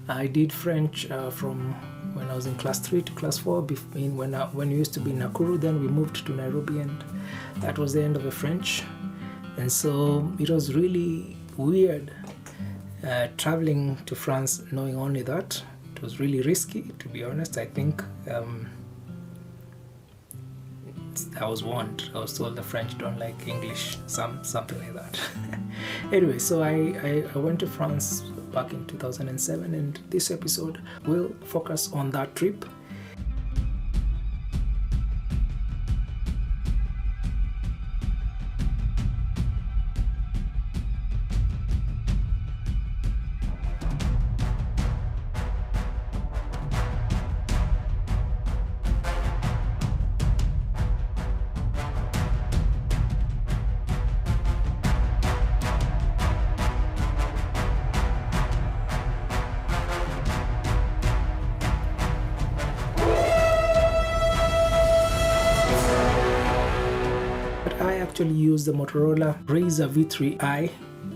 I did French from when I was in class 3 to class 4. When we used to be in Nakuru, then we moved to Nairobi, and that was the end of the French. And so it was really weird traveling to France knowing only that. It was really risky, to be honest. I think I was warned. I was told the French don't like English, something like that. Anyway, so I went to France back in 2007, and this episode will focus on that trip. I actually used the Motorola RAZR V3i,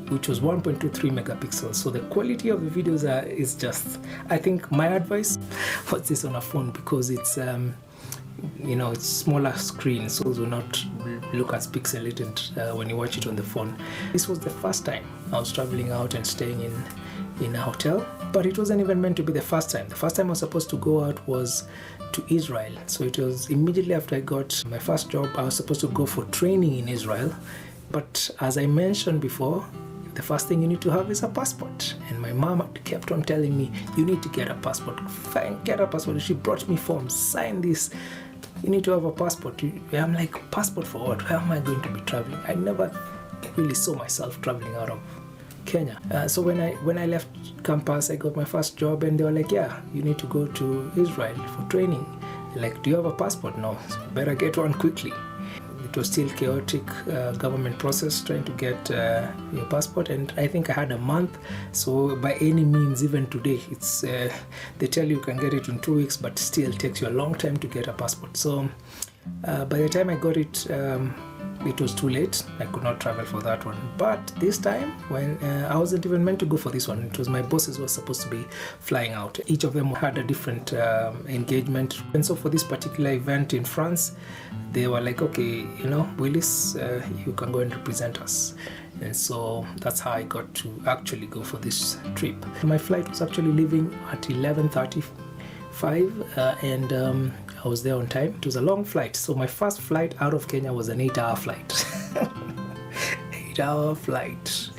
which was 1.23 megapixels. So the quality of the videos is just, I think my advice, watch this on a phone, because it's it's smaller screen, so it will not look as pixelated when you watch it on the phone. This was the first time I was traveling out and staying in a hotel, but it wasn't even meant to be the first time. The first time I was supposed to go out was to Israel. So it was immediately after I got my first job. I was supposed to go for training in Israel, but as I mentioned before, the first thing you need to have is a passport. And my mom kept on telling me, you need to get a passport. Fine, get a passport. She brought me forms, sign this. You need to have a passport. I'm like, passport for what? Where am I going to be traveling? I never really saw myself traveling out of Kenya. So when I left campus, I got my first job, and they were like, yeah, you need to go to Israel for training. Like, do you have a passport? No, so better get one quickly. It was still chaotic government process trying to get your passport, and I think I had a month. So by any means, even today, it's they tell you can get it in 2 weeks, but still takes you a long time to get a passport. So by the time I got it, it was too late. I could not travel for that one. But this time, when I wasn't even meant to go for this one, it was my bosses who were supposed to be flying out. Each of them had a different engagement. And so for this particular event in France, they were like, okay, Willis, you can go and represent us. And so that's how I got to actually go for this trip. My flight was actually leaving at 11:35, and I was there on time. It was a long flight. So my first flight out of Kenya was an 8-hour flight. 8-hour flight.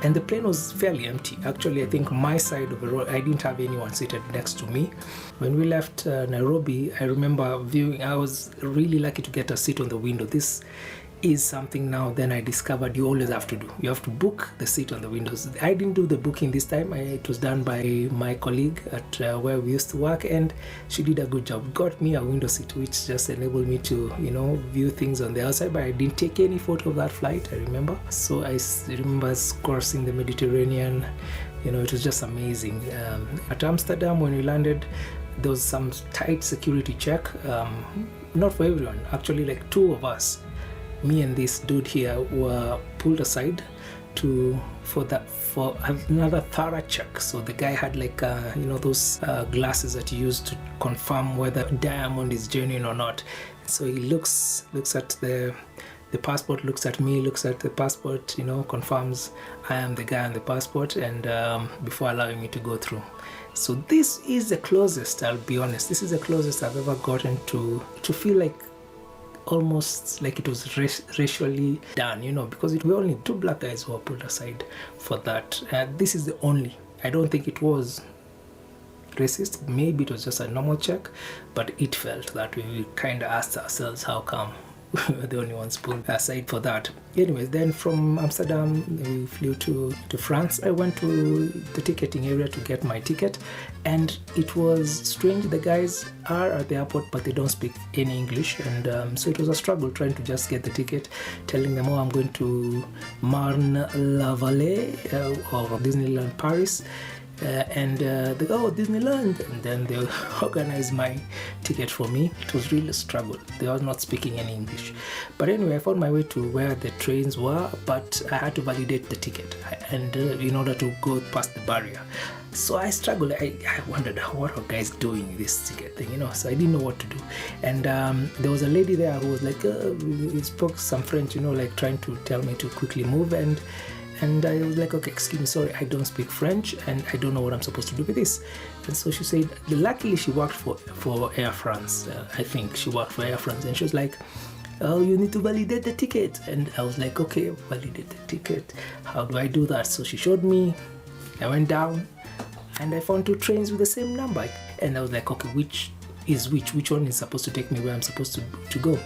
And the plane was fairly empty. Actually, I think my side of the road, I didn't have anyone seated next to me. When we left Nairobi, I remember I was really lucky to get a seat on the window. This is something now then I discovered you always have to do. You have to book the seat on the windows. I didn't do the booking this time. It was done by my colleague at where we used to work, and she did a good job. Got me a window seat, which just enabled me to view things on the outside, but I didn't take any photo of that flight, I remember. So I remember us crossing the Mediterranean. It was just amazing. At Amsterdam, when we landed, there was some tight security check. Not for everyone, actually, like 2 of us, me and this dude here, were pulled aside for another thorough check. So the guy had like those glasses that you use to confirm whether diamond is genuine or not. So he looks at the passport, looks at me, looks at the passport, confirms I am the guy on the passport, and before allowing me to go through. So this is the closest, I'll be honest, this is the closest I've ever gotten to feel like almost like it was racially done, because we were only 2 black guys who were pulled aside for that. This is the only, I don't think it was racist, maybe it was just a normal check, but it felt that we kind of asked ourselves, how come we were the only ones pulled aside for that. Anyways, then from Amsterdam we flew to France. I went to the ticketing area to get my ticket, and it was strange. The guys are at the airport, but they don't speak any English, and so it was a struggle trying to just get the ticket, telling them, I'm going to Marne-la-Vallée or Disneyland Paris. And they go, oh, Disneyland, and then they organized my ticket for me. It was really a struggle. They were not speaking any English, but anyway, I found my way to where the trains were, but I had to validate the ticket, and in order to go past the barrier, So I struggled. I wondered what are guys doing this ticket thing, you know. So I didn't know what to do. And there was a lady there who was like, he spoke some French, you know, like trying to tell me to quickly move. And I was like, okay, excuse me, sorry, I don't speak French and I don't know what I'm supposed to do with this. And so she said, luckily she worked for Air France. I think she worked for Air France. And she was like, oh, you need to validate the ticket. And I was like, okay, validate the ticket. How do I do that? So she showed me. I went down and I found 2 trains with the same number. And I was like, okay, which one is supposed to take me where I'm supposed to go?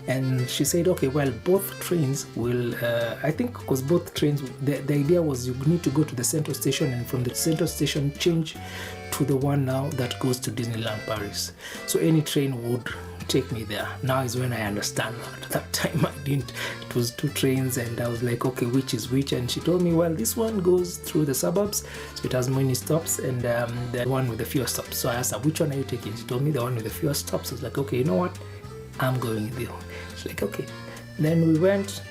And she said, okay, well, both trains will, I think, because both trains, the idea was you need to go to the central station, and from the central station change to the one now that goes to Disneyland Paris. So any train would take me there. Now is when I understand that. At that time I didn't. It was 2 trains and I was like, okay, which is which? And she told me, well, this one goes through the suburbs, so it has many stops, and the one with the fewer stops. So I asked her, which one are you taking? She told me the one with the fewer stops. I was like, okay, you know what? I'm going with you. She's like, okay. Then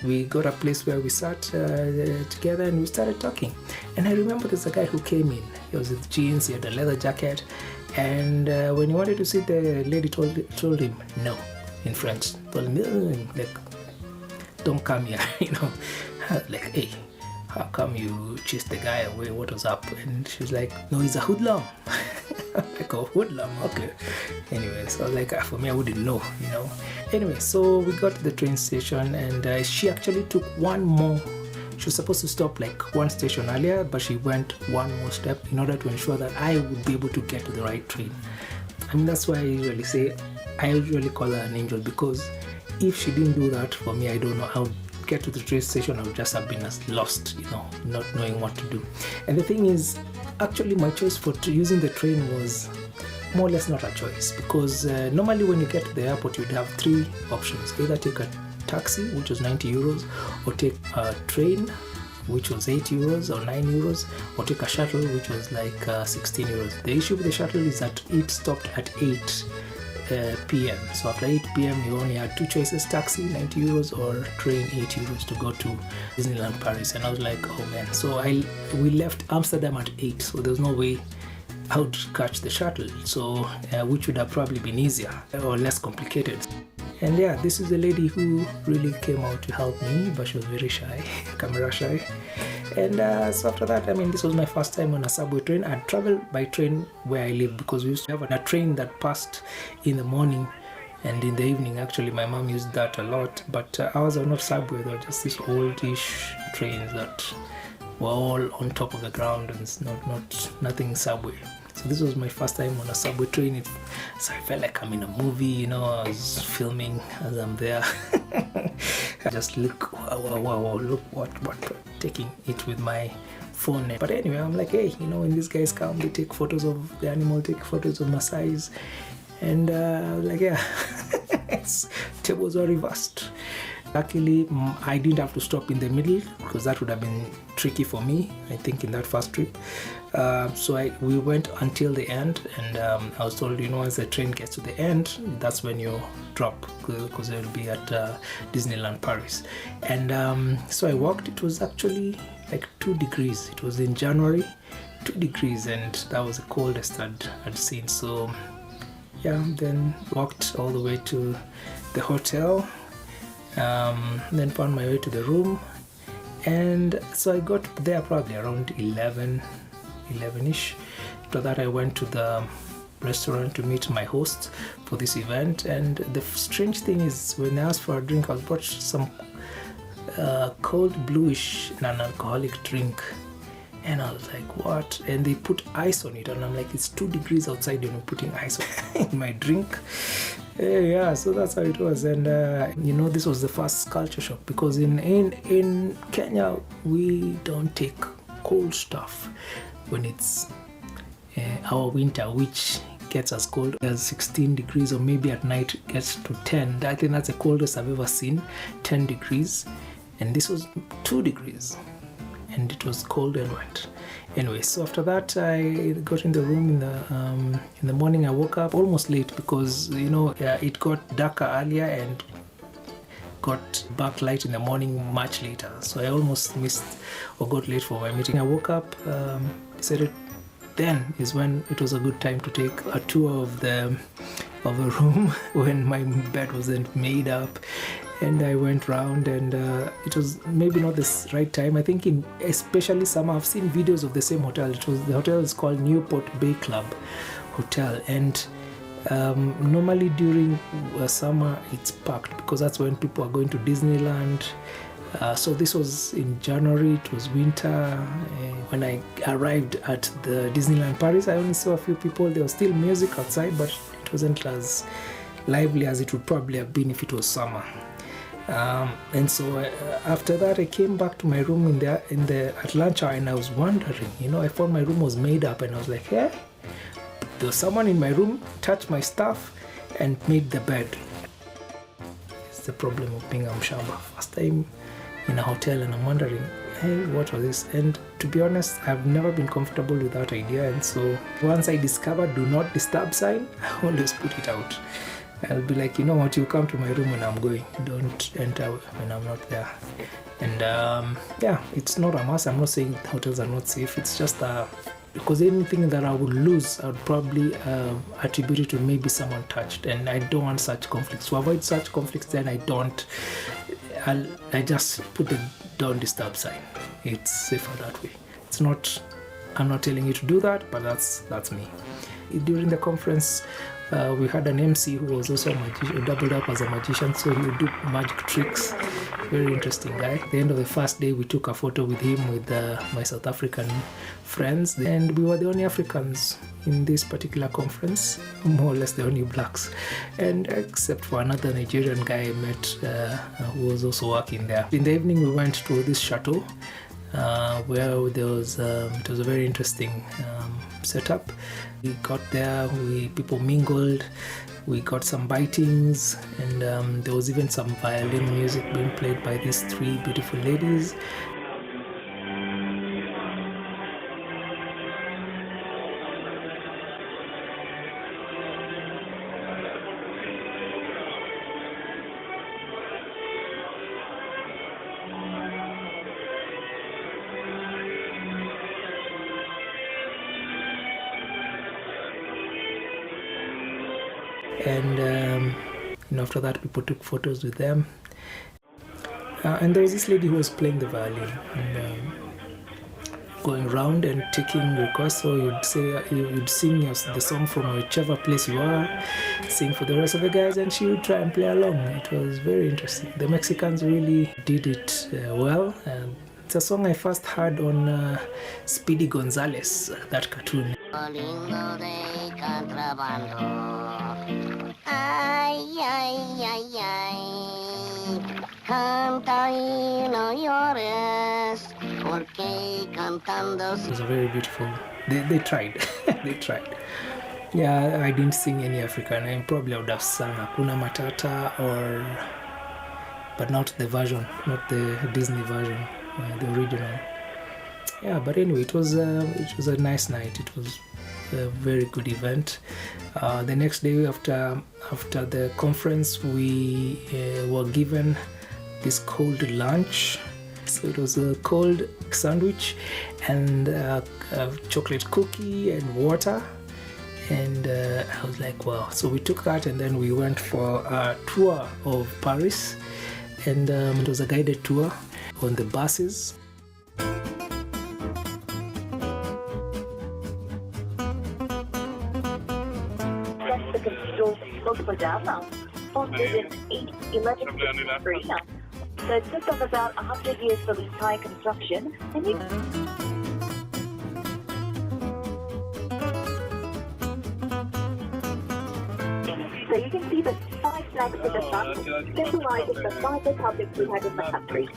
we got a place where we sat together and we started talking. And I remember there's a guy who came in. He was with jeans, he had a leather jacket. And when he wanted to sit, the lady told him no in French. Told him, like, don't come here, you know. Like, hey, how come you chased the guy away? What was up? And she was like, no, he's a hoodlum. Like, a hoodlum, okay. Anyway, so like, for me, I wouldn't know, you know. Anyway, so we got to the train station, and she actually took one more. She was supposed to stop like 1 station earlier, but she went 1 more step in order to ensure that I would be able to get to the right train. I mean, that's why I usually call her an angel, because if she didn't do that for me, I don't know, I would get to the train station, I would just have been as lost, you know, not knowing what to do. And the thing is, actually my choice for using the train was more or less not a choice, because normally when you get to the airport, you'd have 3 options. Either take a taxi, which was 90 euros, or take a train, which was 8 euros or 9 euros, or take a shuttle, which was like 16 euros. The issue with the shuttle is that it stopped at 8 p.m. So after 8 p.m. you only had 2 choices: taxi 90 euros or train 8 euros to go to Disneyland Paris. And I was like, oh man. So we left Amsterdam at 8, so there's no way I would catch the shuttle, so which would have probably been easier or less complicated. And yeah, this is a lady who really came out to help me, but she was very shy, camera shy. And so after that, I mean, this was my first time on a subway train. I'd traveled by train where I live, because we used to have a train that passed in the morning and in the evening. Actually, my mom used that a lot, but ours are not subway, they're just these oldish trains that were all on top of the ground and nothing subway. So this was my first time on a subway train. So I felt like I'm in a movie, you know. I was filming as I'm there. I just look, wow, look what, taking it with my phone. But anyway, I'm like, hey, you know, when these guys come, they take photos of the animal, take photos of my size. And like, yeah, tables were reversed. Luckily, I didn't have to stop in the middle, because that would have been tricky for me, I think, in that first trip. So we went until the end, and I was told, you know, as the train gets to the end, that's when you drop, because it will be at Disneyland Paris. And so I walked. It was actually like 2 degrees. It was in January, 2 degrees, and that was the coldest I'd seen. So yeah, then walked all the way to the hotel. Then found my way to the room, and so I got there probably around 11ish. After that, I went to the restaurant to meet my host for this event. And the strange thing is, when I asked for a drink, I was brought some cold bluish non-alcoholic drink, and I was like, what? And they put ice on it, and I'm like, it's 2 degrees outside and you're putting ice in my drink. Yeah, so that's how it was. And you know, this was the first culture shock, because in Kenya we don't take cold stuff when it's our winter, which gets as cold as 16 degrees, or maybe at night it gets to 10. I think that's the coldest I've ever seen, 10 degrees. And this was 2 degrees, and it was cold and wet. Anyway, so after that, I got in the room in the morning. I woke up almost late, because, you know, it got darker earlier and got back light in the morning much later. So I almost missed or got late for my meeting. I woke up, decided then is when it was a good time to take a tour of a room when my bed wasn't made up. And I went round, and it was maybe not the right time. I think especially summer, I've seen videos of the same hotel. The hotel is called Newport Bay Club Hotel, and normally during summer it's packed because that's when people are going to Disneyland. So this was in January, it was winter. When I arrived at the Disneyland Paris, I only saw a few people. There was still music outside, but it wasn't as lively as it would probably have been if it was summer. And so after that, I came back to my room at lunch hour, and I was wondering, I found my room was made up, and I was like, hey, there was someone in my room, touched my stuff, and made the bed. It's the problem of being a mshamba. First time in a hotel, and I'm wondering, hey, what was this? And to be honest, I've never been comfortable with that idea, and so once I discovered do not disturb sign, I always put it out. I'll be like, you know what, you come to my room when I'm going, don't enter when I'm not there. And yeah, it's not a must. I'm not saying hotels are not safe, it's just because anything that I would lose, I would probably attribute it to maybe someone touched, and I don't want such conflicts. To avoid such conflicts, then I just put the don't disturb sign. It's safer that way. I'm not telling you to do that, but that's me. During the conference, we had an MC who was also a magician, doubled up as a magician, so he would do magic tricks. Very interesting guy. At the end of the first day, we took a photo with him with my South African friends, and we were the only Africans in this particular conference, more or less the only blacks, and except for another Nigerian guy I met who was also working there. In the evening, we went to this chateau where there was it was a very interesting setup. We got there, people mingled, we got some bitings, and there was even some violin music being played by these three beautiful ladies. And after that, people took photos with them. And there was this lady who was playing the violin and going around and taking requests. So you'd sing the song from whichever place you are, sing for the rest of the guys, and she would try and play along. It was very interesting. The Mexicans really did it well. It's a song I first heard on Speedy Gonzales, that cartoon. Ay, ay, ay, ay, canta y no llores, porque cantando. It was very beautiful. They tried. They tried. Yeah, I didn't sing any African. I probably would have sung Hakuna Matata but not the version, not the Disney version, the original. Yeah, but anyway, it was a nice night. It was a very good event. The next day after the conference, we were given this cold lunch. So it was a cold sandwich and a chocolate cookie and water. And I was like, wow. So we took that, and then we went for a tour of Paris. And it was a guided tour on the buses. So it took them about 100 years for the entire construction. And so you can see the 5 flags at the front, symbolizing the 5 republics we had in the country.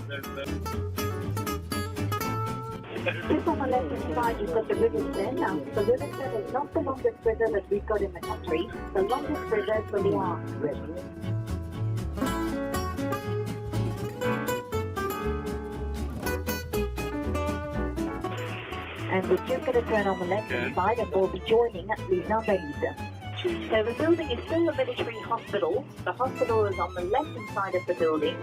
Just on the left-hand side, you've got the River Seine. Now, the River Seine is not the longest river that we've got in the country. The longest river is the Loire River. And we're just going to turn on the left-hand side, and we'll be joining the Invades. So the building is still a military hospital. The hospital is on the left-hand side of the building.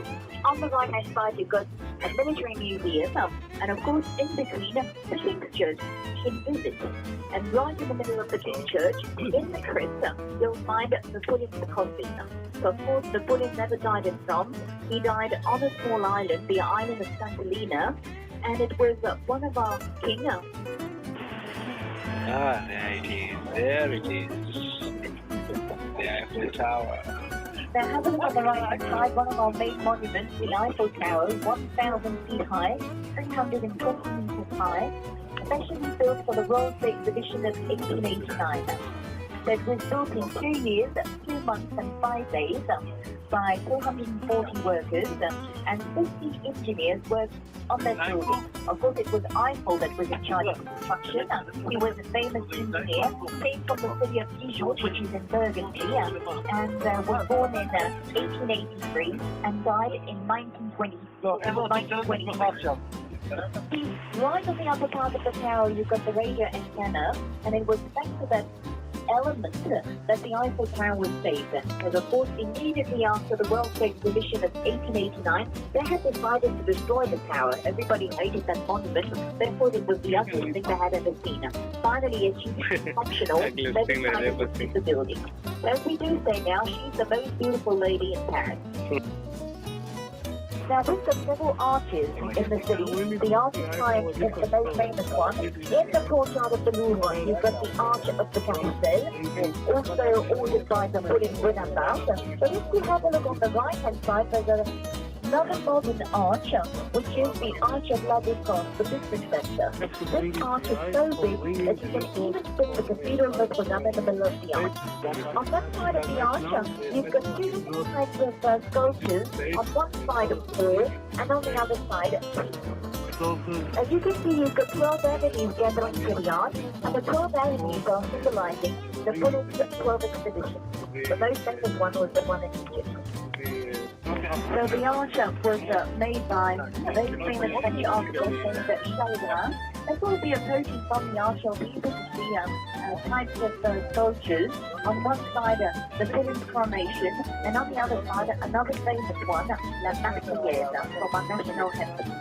On the right-hand side, you've got a military museum, and of course, in between, the King's Church in visit. And right in the middle of the King's Church, in the crypt, you'll find Napoleon's coffin. So of course, Napoleon never died in France. He died on a small island, the island of Sant'Elena, and it was one of our king. There it is. There it is. The Eiffel Tower. Now, having on the right-hand side, one of our main monuments, the Eiffel Tower, 1,000 feet high, 320 meters high, specially built for the World Exhibition of 1889. So it was built in 2 years, 2 months and 5 days by 440 workers and 50 engineers worked on that building. Of course, it was Eiffel that was in charge of construction. He was a famous engineer, came from the city of Dijon, which is in Burgundy, and was born in 1883 and died in 1920. Right on the upper part of the tower, you've got the radio antenna, and it was thanks to that element that the Eiffel Tower was saved. Because of course, immediately after the World Exhibition of 1889, they had decided to destroy the tower. Everybody hated that monument. They thought it was the ugliest thing they had ever seen. Finally, as she's functional, they decided to keep the building. As we do say now, she's the most beautiful lady in Paris. Now, we've got several arches in the city. The Arch of Triumph is the most famous one. In the courtyard of the Louvre, you've got the Arch of the Carrousel, also ordered by Napoleon Bonaparte. But if you have a look on the right-hand side, there's another modern arch, which is the Arch of La Défense, the district center. This arch is so big that you can even put the Cathedral of Notre Dame in the middle of the arch. On that side of the arch, you've got two different types of sculptures. On one side, four, and on the other side, 3. As you can see, you've got 12 avenues gathering to the arch, and the 12 avenues are symbolizing Napoleon's 12 expeditions. The most famous one was the one in Egypt. So the arch was made by a very famous French architect named Chalain. As well as the approaching from the arch, you'll be able to see types of sculptures. On one side, the Napoleon's coronation, and on the other side, another famous one, La Marseillaise, from our national anthem.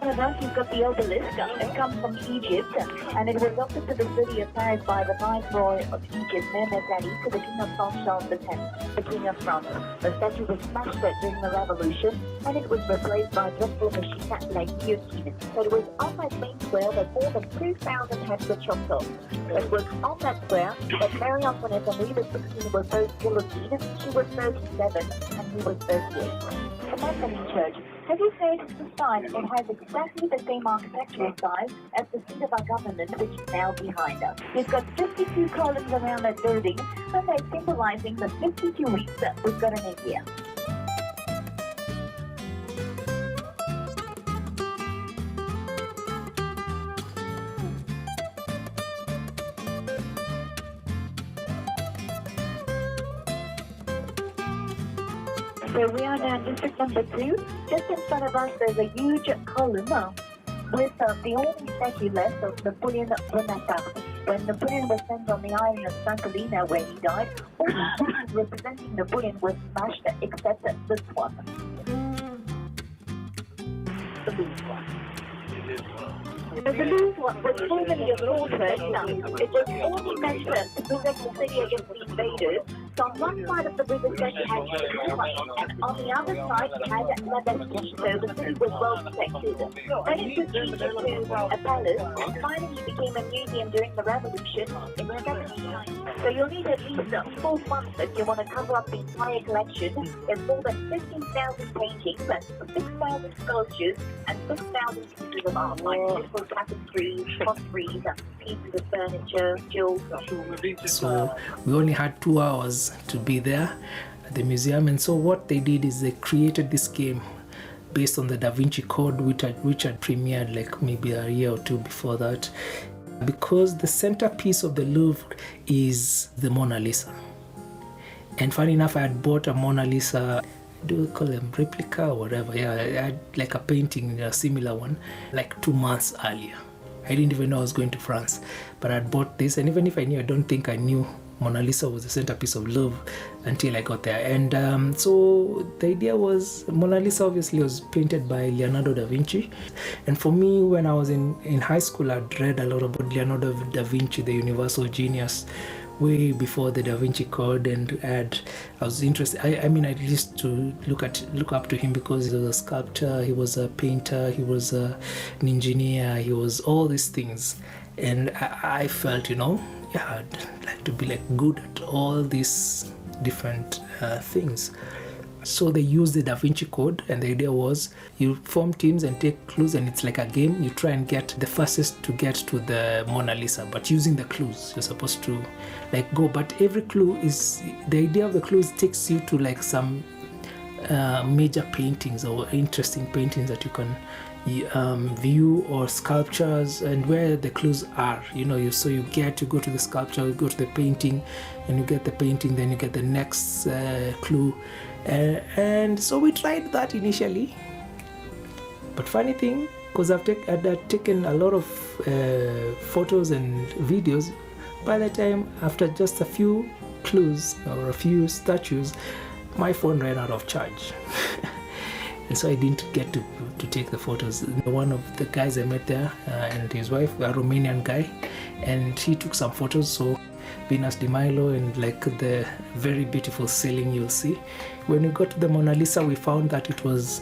You've got the obelisk. It comes from Egypt, and it was offered to the city of Paris by the Viceroy of Egypt, Mehmet Ali, to the King of France, Charles X, the King of France. The statue was smashed during the Revolution, and it was replaced by a dreadful machine like guillotine. So it was on that main square that more than 2,000 heads were chopped off. It was on that square that Marie Antoinette and Louis XVI were both guillotined. She was 37, and he was 38. The Magdalene Church. Have you noticed the sign? It has exactly the same architectural size as the seat of our government, which is now behind us. We've got 52 columns around that building, and they're symbolizing the 52 weeks that we've got in a year. So we are now in district number 2. Just in front of us, there's a huge column with the only statue left of Napoleon Bonaparte. When Napoleon was sent on the island of Sant'Elena, where he died, all the statues representing Napoleon were smashed except this one. The Louvre one. The Louvre was formerly a fortress. It was only meant to protect the city against the invaders. So on one side of the river side you had Louvre, and on the other side you had La Bastille, so the city was well protected. Then it was changed into a palace, and finally it became a museum during the Revolution in 1790. So you'll need at least 4 months if you want to cover up the entire collection. There's more than 15,000 paintings, 6,000 sculptures, and 6,000 pieces of art, like beautiful tapestries, potteries, pieces of furniture, jewels. So we only had 2 hours to be there at the museum, and so what they did is they created this game based on the Da Vinci Code, which had premiered like maybe a year or 2 before that, because the centerpiece of the Louvre is the Mona Lisa. And funny enough, I had bought a Mona Lisa, do we call them replica or whatever? Yeah, I had like a painting, a similar one, like 2 months earlier. I didn't even know I was going to France, but I bought this, and even if I knew, I don't think I knew Mona Lisa was the centerpiece of love until I got there. And so the idea was, Mona Lisa obviously was painted by Leonardo da Vinci, and for me, when I was in high school, I'd read a lot about Leonardo da Vinci, the universal genius, way before the Da Vinci Code, and I was interested. I mean, I used to look up to him because he was a sculptor, he was a painter, he was an engineer, he was all these things, and I felt, I'd like to be like good at all these different things. So they used the Da Vinci Code, and the idea was you form teams and take clues, and it's like a game. You try and get the fastest to get to the Mona Lisa, but using the clues. You're supposed to go, but every clue is, the idea of the clues takes you to like some major paintings or interesting paintings that you can view, or sculptures, and where the clues are, you go to the sculpture, you go to the painting, and you get the painting, then you get the next clue. And so we tried that initially, but funny thing, because I'd taken a lot of photos and videos, by the time, after just a few clues or a few statues, my phone ran out of charge. And so I didn't get to take the photos. One of the guys I met there and his wife, a Romanian guy, and he took some photos. So Venus de Milo and like the very beautiful ceiling you'll see. When we got to the Mona Lisa, we found that it was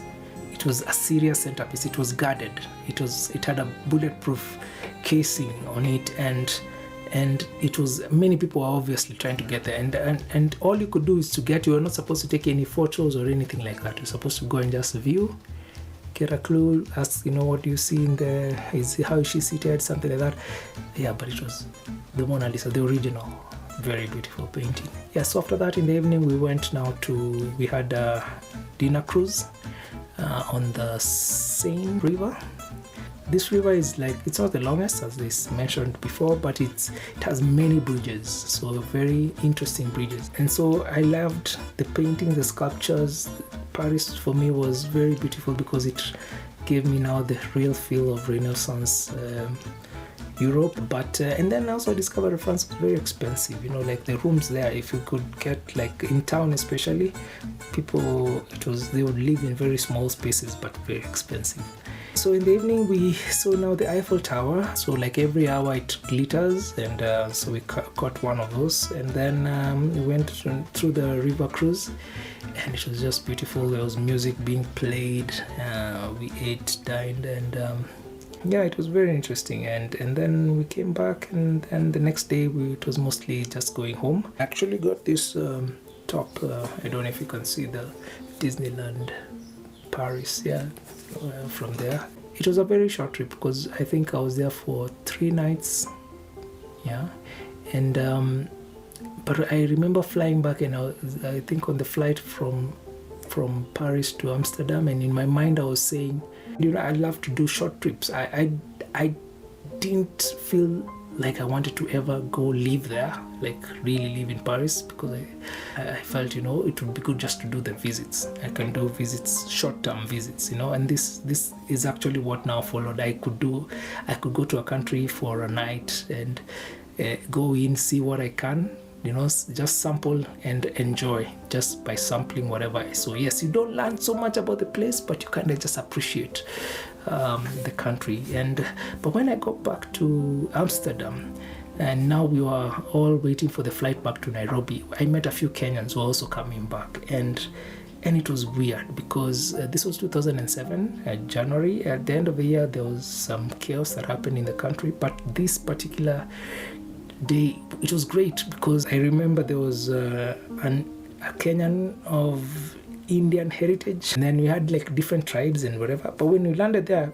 a serious centerpiece. It was guarded. It had a bulletproof casing on it, and it was, many people were obviously trying to get there, and all you could do is to get. You were not supposed to take any photos or anything like that. You're supposed to go and just view, get a clue, ask, what do you see in there? How is she seated? Something like that. Yeah, but it was the Mona Lisa, the original, very beautiful painting. Yeah, so after that in the evening, we had a dinner cruise on the Seine River. This river is it's not the longest, as this mentioned before, but it has many bridges, so very interesting bridges. And so I loved the painting, the sculptures. Paris for me was very beautiful because it gave me now the real feel of Renaissance Europe. But and then also I discovered France was very expensive. The rooms there, if you could get in town especially, they would live in very small spaces but very expensive. So in the evening we saw now the Eiffel Tower. So every hour it glitters, and so we caught one of those, and then we went through the river cruise, and it was just beautiful. There was music being played, we ate, dined, and it was very interesting. And then we came back, and then the next day it was mostly just going home. I actually got this top, I don't know if you can see the Disneyland Paris, from there. It was a very short trip because I think I was there for 3 nights, and but I remember flying back, and I think on the flight from Paris to Amsterdam, and in my mind I was saying, I love to do short trips. I didn't feel like I wanted to ever go live there, really live in Paris, because I felt, it would be good just to do the visits. I can do visits, short-term visits, and this is actually what now followed. I could go to a country for a night and go in, see what I can, just sample and enjoy just by sampling whatever. So yes, you don't learn so much about the place, but you kind of just appreciate the country. But when I got back to Amsterdam, and now we were all waiting for the flight back to Nairobi, I met a few Kenyans who were also coming back, and it was weird because this was 2007 January. At the end of the year, there was some chaos that happened in the country, but this particular day, it was great because I remember there was a Kenyan of Indian heritage, and then we had different tribes and whatever. But when we landed there,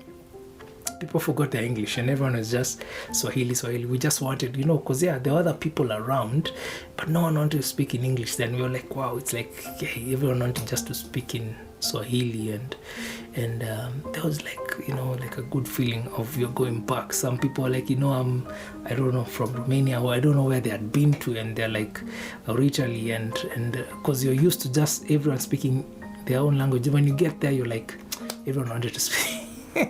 people forgot their English, and everyone was just Swahili. We just wanted, because there were other people around, but no one wanted to speak in English. Then we were like, wow, it's everyone wanted just to speak in Swahili, and there was a good feeling of you're going back. Some people were I don't know, from Romania, or I don't know where they had been to, and they're originally, and because you're used to just everyone speaking their own language. When you get there, you're everyone wanted to speak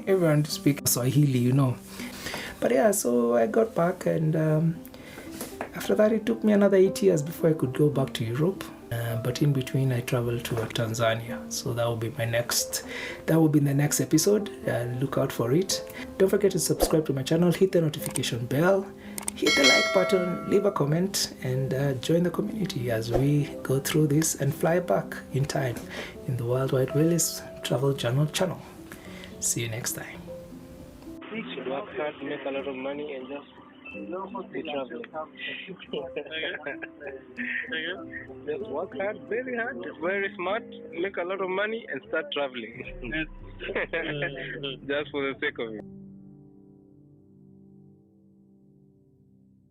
everyone to speak Swahili, But yeah, so I got back, and after that it took me another 8 years before I could go back to Europe. But in between I traveled to Tanzania, so that will be the next episode. Look out for it. Don't forget to subscribe to my channel, hit the notification bell, hit the like button, leave a comment, and join the community as we go through this and fly back in time in the Worldwide Willis Travel Journal channel. See you next time. You should work hard, make a lot of money, and just be traveling. Just work hard, very smart, make a lot of money, and start traveling. Just for the sake of it.